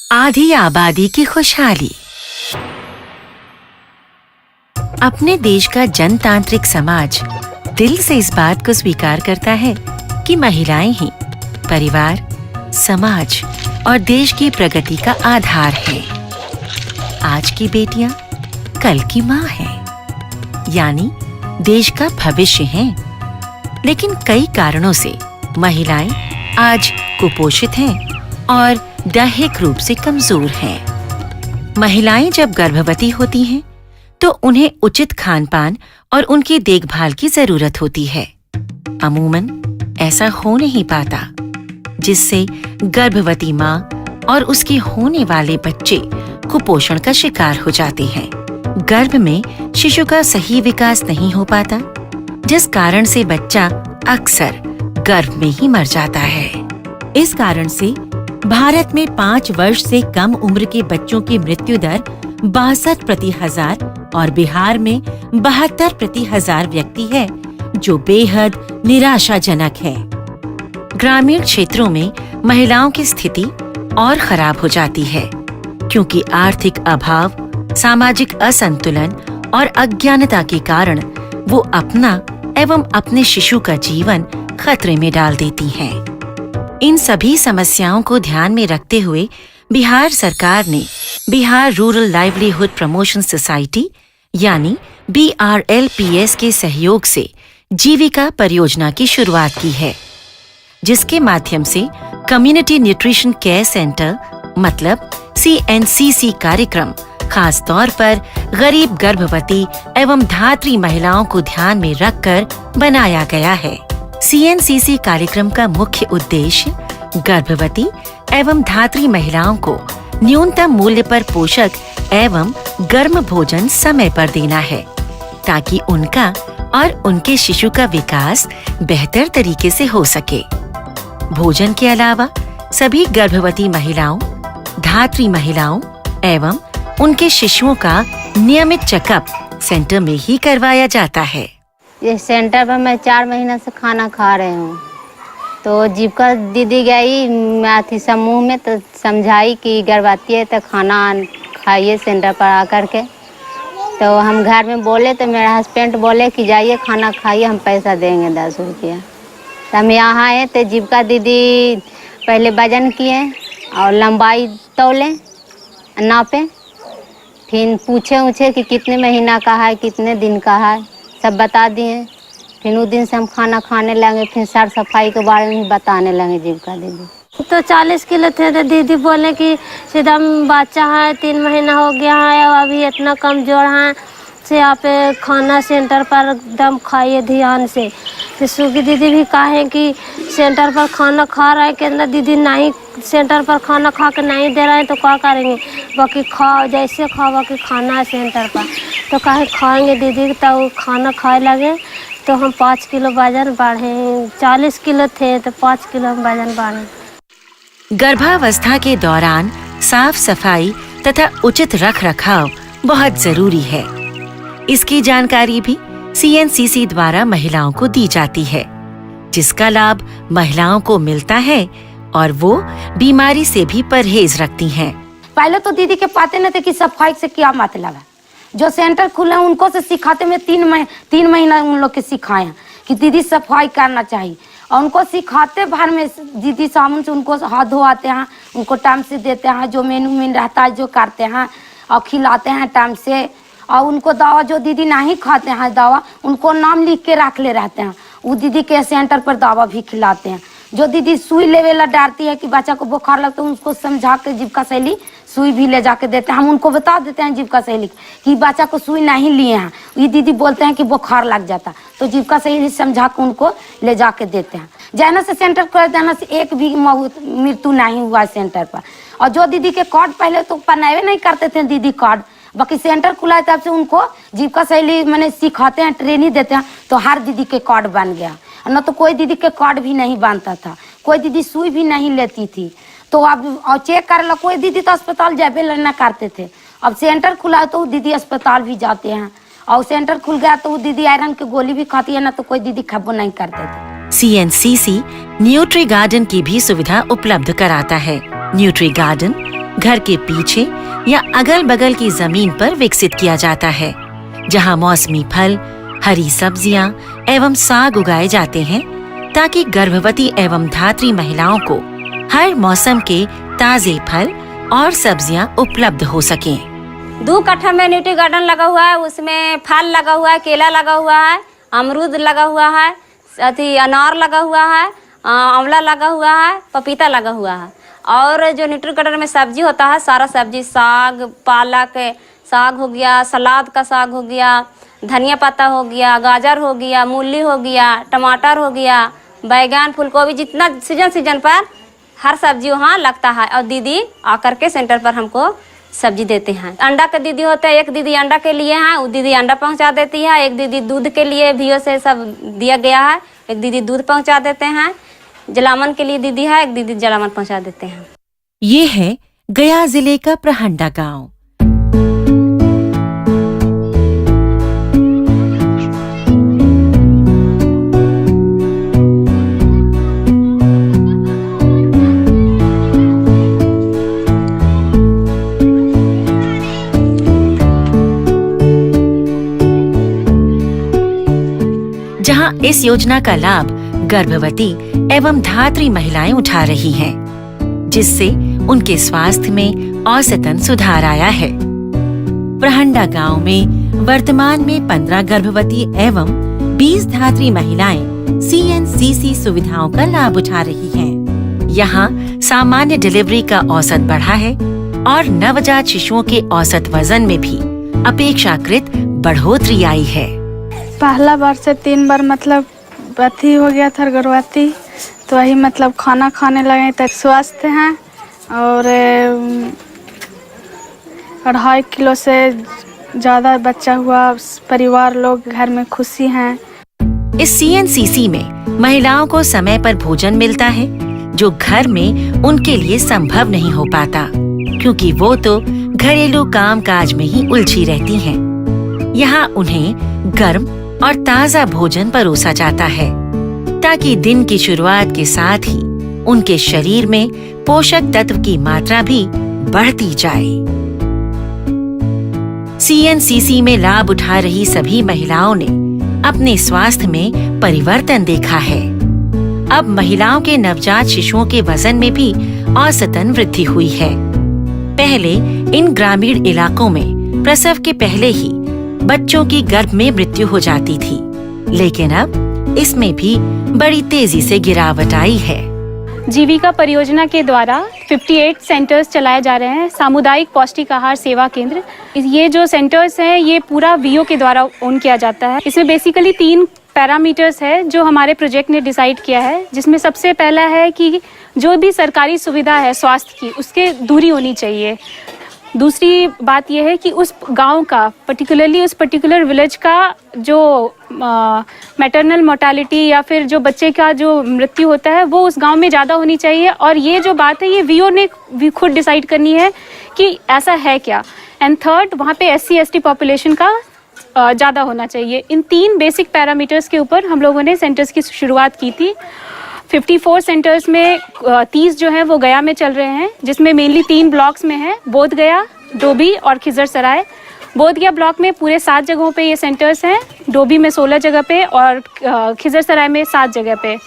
आधी आबादी की खुशहाली। अपने देश का जनतांत्रिक समाज दिल से इस बात को स्वीकार करता है कि महिलाएं ही परिवार, समाज और देश की प्रगति का आधार हैं। आज की बेटियां कल की मां हैं, यानी देश का भविष्य हैं। लेकिन कई कारणों से महिलाएं आज कुपोषित हैं और दैहिक रूप से कमजोर हैं। महिलाएं जब गर्भवती होती हैं, तो उन्हें उचित खान-पान और उनकी देखभाल की जरूरत होती है। अमूमन ऐसा हो नहीं पाता, जिससे गर्भवती मां और उसके होने वाले बच्चे कुपोषण का शिकार हो जाते हैं। गर्भ में शिशु का सही विकास नहीं हो पाता, जिस कारण से बच्चा अक्सर गर्भ में ही मर जाता है। इस कारण से भारत में 5 वर्ष से कम उम्र के बच्चों की मृत्यु दर 62 प्रति हजार और बिहार में 72 प्रति हजार व्यक्ति है, जो बेहद निराशाजनक है। ग्रामीण क्षेत्रों में महिलाओं की स्थिति और खराब हो जाती है, क्योंकि आर्थिक अभाव, सामाजिक असंतुलन और अज्ञानता के कारण वो अपना एवं अपने शिशु का जीवन खतरे में डाल देती हैं। इन सभी समस्याओं को ध्यान में रखते हुए बिहार सरकार ने Bihar rural livelihood promotion society यानी BRLPS के सहयोग से जीविका परियोजना की शुरुआत की है, जिसके माध्यम से कम्युनिटी न्यूट्रिशन केयर सेंटर मतलब CNCC कार्यक्रम खास तौर पर गरीब गर्भवती एवं धात्री महिलाओं को ध्यान में रखकर बनाया गया है। CNCC कार्यक्रम का मुख्य उद्देश्य गर्भवती एवं धात्री महिलाओं को न्यूनतम मूल्य पर पोषक एवं गर्म भोजन समय पर देना है, ताकि उनका और उनके शिशु का विकास बेहतर तरीके से हो सके। भोजन के अलावा सभी गर्भवती महिलाओं, धात्री महिलाओं एवं उनके शिशुओं का नियमित चेकअप सेंटर में ही करवाया जाता है। इस सेंटर पर मैं 4 महीना से खाना खा रही हूँ। तो जीविका दीदी गई मैं समूह में, तो समझाई कि गर्भवती है तो खाना खाइए सेंटर पर आकर के। तो हम घर में बोले तो मेरे हस्बैंड बोले कि जाइए खाना खाइए, हम पैसा देंगे 10 रुपया। तो हम यहाँ आए तो जीविका दीदी पहले वजन किए और लंबाई तौले नापे, फिर पूछे कि कितने महीना का है, कितने दिन का है, सब बता दिए। फिर उस दिन से हम खाना खाने लगे, फिर साफ सफाई के बारे में बताने लगे जीविका दीदी। तो 40 किलो थे तो दीदी बोले कि सीधा बच्चा है, 3 महीना हो गया है और अभी इतना कमजोर है से आप खाना सेंटर पर एकदम खाइए ध्यान से। फिर सुगी दीदी भी कहे कि सेंटर पर खाना खा रहे हैं, कहना दीदी नहीं सेंटर पर खाना खा के नहीं दे रहे हैं तो क्या करेंगे, बाकी खाओ जैसे खाओ बाकी खाना है सेंटर पर। तो कहे खाएंगे दीदी, तो खाना खाए लगे तो हम 5 किलो वजन बढ़े। 40 किलो थे तो 5 किलो हम वजन बढ़े। गर्भावस्था के दौरान साफ सफाई तथा उचित रख रखाव बहुत जरूरी है। इसकी जानकारी भी CNCC द्वारा महिलाओं को दी जाती है, जिसका लाभ महिलाओं को मिलता है और वो बीमारी से भी परहेज रखती हैं। पहले तो दीदी के पाते न थे कि सफाई से क्या मतलब है। जो सेंटर खुला उनको से सिखाते में 3 महीना उन लोग के सिखाए कि दीदी सफाई करना चाहिए, और उनको सिखाते भर में दीदी साबुन से उनको हाथ धोआते हैं, उनको टाइम से देते हैं, जो मेनू में रहता है जो करते हैं और खिलाते हैं टाइम से। और उनको दवा जो दीदी नहीं खाते हैं दवा, उनको नाम लिख के रख ले रहते हैं, वो दीदी के सेंटर पर दवा भी खिलाते हैं। जो दीदी सुई लेवेला डालती है कि बच्चा को बुखार लगता है, उसको समझा के जीविका शैली सुई भी ले जाके देते हैं। हम उनको बता देते हैं जीविका शैली कि बच्चा को सुई नहीं लिए हैं, ये दीदी बोलते हैं कि बुखार लग जाता, तो जीविका शैली समझा के उनको ले जाके देते हैं। जाने से सेंटर कर देने से एक भी मृत्यु नहीं हुआ है सेंटर पर। और जो दीदी के कार्ड पहले तो बनावे नहीं करते थे दीदी कार्ड, बाकी सेंटर खुला है तब से उनको जीविका शैली मैंने सिखाते हैं, ट्रेनिंग देते हैं, तो हर दीदी के कार्ड बन गया। न तो कोई दीदी के कार्ड भी नहीं बनता था, कोई दीदी सुई भी नहीं लेती थी। तो अब चेक कर लो, कोई दीदी तो अस्पताल जाबे लेना करते थे। अब सेंटर खुला है तो वो दीदी अस्पताल भी जाते हैं, और सेंटर खुल गया तो वो दीदी आयरन की गोली भी खाती है, ना तो कोई दीदी खब्बो नहीं करते थे। CNCC न्यूट्री गार्डन की भी सुविधा उपलब्ध कराता है। न्यूट्री गार्डन घर के पीछे या अगल बगल की जमीन पर विकसित किया जाता है, जहां मौसमी फल, हरी सब्जियां एवं साग उगाए जाते हैं, ताकि गर्भवती एवं धात्री महिलाओं को हर मौसम के ताजे फल और सब्जियां उपलब्ध हो सकें। 2 कट्ठा में न्यूट्री गार्डन लगा हुआ है, उसमें फल लगा हुआ है, केला लगा हुआ है, अमरूद लगा हुआ है, अनार लगा हुआ है, आंवला लगा हुआ है, पपीता लगा हुआ है। और जो न्यूट्री गार्डन में सब्जी होता है, सारा सब्जी, साग, पालक साग हो गया, सलाद का साग हो गया, धनिया पत्ता हो गया, गाजर हो गया, मूली हो गया, टमाटर हो गया, बैगन, फूलगोभी, जितना सीजन पर हर सब्जी वहाँ लगता है। और दीदी आकर के सेंटर पर हमको सब्जी देते हैं। अंडा के दीदी होते हैं, एक दीदी अंडा के लिए है, वो दीदी अंडा पहुँचा देती है। एक दीदी दूध के लिए भीओ से सब दिया गया है, एक दीदी दूध पहुँचा देते हैं। जलावन के लिए दीदी है, एक दीदी जलावन पहुँचा देते हैं। ये है गया जिले का प्रहंडा गांव। जहां इस योजना का लाभ गर्भवती एवं धात्री महिलाएं उठा रही हैं, जिससे उनके स्वास्थ्य में औसतन सुधार आया है। प्रहंडा गांव में वर्तमान में 15 गर्भवती एवं 20 धात्री महिलाएं CNCC सुविधाओं का लाभ उठा रही हैं। यहाँ सामान्य डिलीवरी का औसत बढ़ा है और नवजात शिशुओं के औसत वजन में भी अपेक्षाकृत बढ़ोतरी आई है। पहला बार से 3 बार मतलब अथी हो गया था गर्भवती, तो वही मतलब खाना खाने लगे तक स्वस्थ हैं और 2.5 किलो से ज़्यादा बच्चा हुआ। परिवार लोग घर में खुशी हैं। इस CNCC में महिलाओं को समय पर भोजन मिलता है, जो घर में उनके लिए संभव नहीं हो पाता, क्योंकि वो तो घरेलू काम काज में ही उलझी रहती हैं। यहाँ उन्हें गर्म और ताज़ा भोजन परोसा जाता है, ताकि दिन की शुरुआत के साथ ही उनके शरीर में पोषक तत्व की मात्रा भी बढ़ती जाए। CNCC में लाभ उठा रही सभी महिलाओं ने अपने स्वास्थ्य में परिवर्तन देखा है। अब महिलाओं के नवजात शिशुओं के वजन में भी औसतन वृद्धि हुई है। पहले इन ग्रामीण इलाकों में प्रसव के पहले ही बच्चों की गर्भ में मृत्यु हो जाती थी, लेकिन अब इसमें भी बड़ी तेजी से गिरावट आई है। जीविका परियोजना के द्वारा 58 सेंटर्स चलाए जा रहे हैं, सामुदायिक पौष्टिक आहार सेवा केंद्र। ये जो सेंटर्स हैं, ये पूरा VO के द्वारा ओन किया जाता है। इसमें बेसिकली 3 पैरामीटर्स है जो हमारे प्रोजेक्ट ने डिसाइड किया है, जिसमें सबसे पहला है कि जो भी सरकारी सुविधा है स्वास्थ्य की, उसके दूरी होनी चाहिए। दूसरी बात यह है कि उस गांव का, पर्टिकुलरली उस पर्टिकुलर विलेज का जो मैटरनल मोर्टालिटी या फिर जो बच्चे का जो मृत्यु होता है वो उस गांव में ज़्यादा होनी चाहिए। और ये जो बात है ये VO ने खुद डिसाइड करनी है कि ऐसा है क्या। एंड थर्ड, वहाँ पे SC ST पॉपुलेशन का ज़्यादा होना चाहिए। इन 3 बेसिक पैरामीटर्स के ऊपर हम लोगों ने सेंटर्स की शुरुआत की थी। 54 सेंटर्स में 30 जो हैं वो गया में चल रहे हैं, जिसमें मेनली 3 ब्लॉक्स में है, बोध गया, डोभी और खिजर सराय। बोध गया ब्लॉक में पूरे 7 जगहों पे ये सेंटर्स हैं, डोभी में 16 जगह पे और खिजर सराय में 7 जगह पे।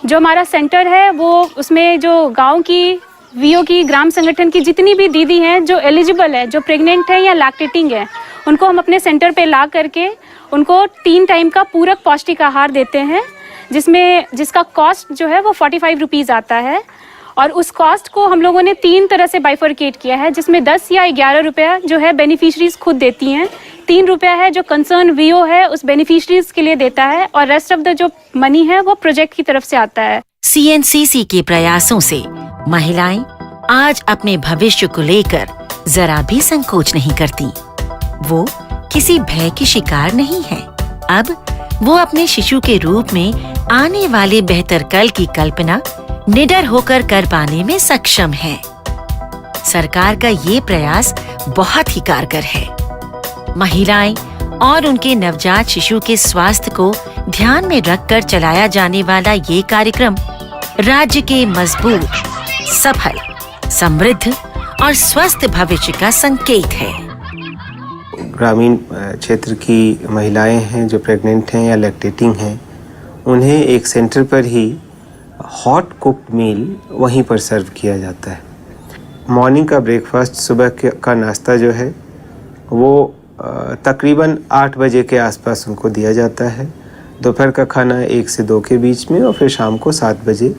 जो हमारा सेंटर है वो उसमें जो गांव की VO की ग्राम संगठन की जितनी भी दीदी हैं जो एलिजिबल है, जो प्रेग्नेंट है या लैक्टेटिंग है, उनको हम अपने सेंटर पे ला करके उनको 3 टाइम का पूरक पौष्टिक आहार देते हैं, जिसका कॉस्ट जो है वो 45 रुपीज़ आता है। और उस कॉस्ट को हम लोगों ने 3 तरह से बाइफरकेट किया है, जिसमें 10 या 11 रुपया जो है बेनिफिशरीज खुद देती हैं, 3 रुपया है जो कंसर्न VO है उस बेनिफिशरीज के लिए देता है, और रेस्ट ऑफ द जो मनी है वो प्रोजेक्ट की तरफ से आता है। CNCC के प्रयासों से महिलाएं आज अपने भविष्य को लेकर जरा भी संकोच नहीं करती। वो किसी भय की शिकार नहीं है। अब वो अपने शिशु के रूप में आने वाले बेहतर कल की कल्पना निडर होकर कर पाने में सक्षम है। सरकार का ये प्रयास बहुत ही कारगर है। महिलाएं और उनके नवजात शिशु के स्वास्थ्य को ध्यान में रखकर चलाया जाने वाला ये कार्यक्रम राज्य के मजबूत, सफल, समृद्ध और स्वस्थ भविष्य का संकेत है। ग्रामीण क्षेत्र की महिलाएं हैं जो प्रेग्नेंट हैं या लैक्टेटिंग हैं, उन्हें एक सेंटर पर ही हॉट कुक्ड मील वहीं पर सर्व किया जाता है। मॉर्निंग का ब्रेकफास्ट, सुबह का नाश्ता जो है वो तकरीबन 8 बजे के आसपास उनको दिया जाता है। दोपहर का खाना 1 से 2 के बीच में और फिर शाम को 7 बजे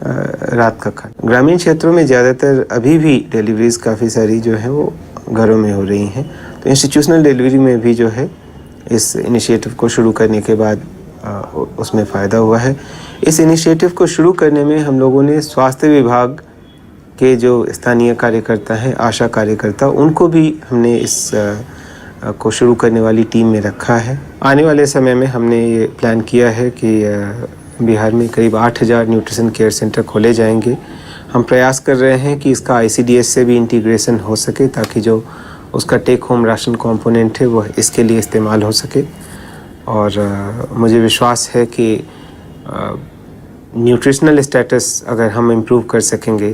रात का खाना। ग्रामीण क्षेत्रों में ज़्यादातर अभी भी डिलीवरीज काफ़ी सारी जो है वो घरों में हो रही हैं, तो इंस्टीट्यूशनल डिलीवरी में भी जो है इस इनिशिएटिव को शुरू करने के बाद उसमें फ़ायदा हुआ है। इस इनिशिएटिव को शुरू करने में हम लोगों ने स्वास्थ्य विभाग के जो स्थानीय कार्यकर्ता हैं, आशा कार्यकर्ता, उनको भी हमने इस को शुरू करने वाली टीम में रखा है। आने वाले समय में हमने ये प्लान किया है कि बिहार में करीब 8000 न्यूट्रिशन केयर सेंटर खोले जाएंगे। हम प्रयास कर रहे हैं कि इसका ICDS से भी इंटीग्रेशन हो सके ताकि जो उसका टेक होम राशन कंपोनेंट है वो इसके लिए इस्तेमाल हो सके। और मुझे विश्वास है कि न्यूट्रिशनल स्टेटस अगर हम इम्प्रूव कर सकेंगे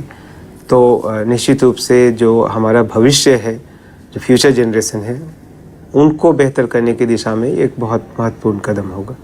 तो निश्चित रूप से जो हमारा भविष्य है, जो फ्यूचर जनरेशन है, उनको बेहतर करने की दिशा में एक बहुत महत्वपूर्ण कदम होगा।